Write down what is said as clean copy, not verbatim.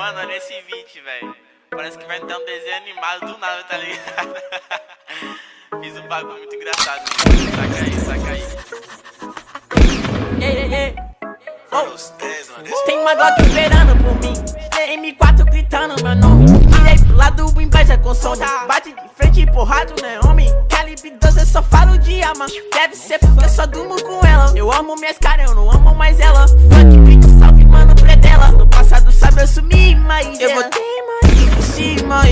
Mano, olha esse vídeo, velho. Parece que vai ter um desenho animado do nada, tá ligado? Fiz um bagulho muito engraçado. Saca aí, saca aí. Oh. Tem uma Glock esperando por mim, M4 gritando meu nome. Mirei pro lado embaixo com som, bate de frente porrado, né homem? Calibre 12 eu só falo de arma. Deve ser porque eu só durmo com ela. Eu amo minhas caras, eu não amo mais ela. Funk, beat, salve, mano, predela. No passado sabe eu sumi, mas eu voltei mais por cima.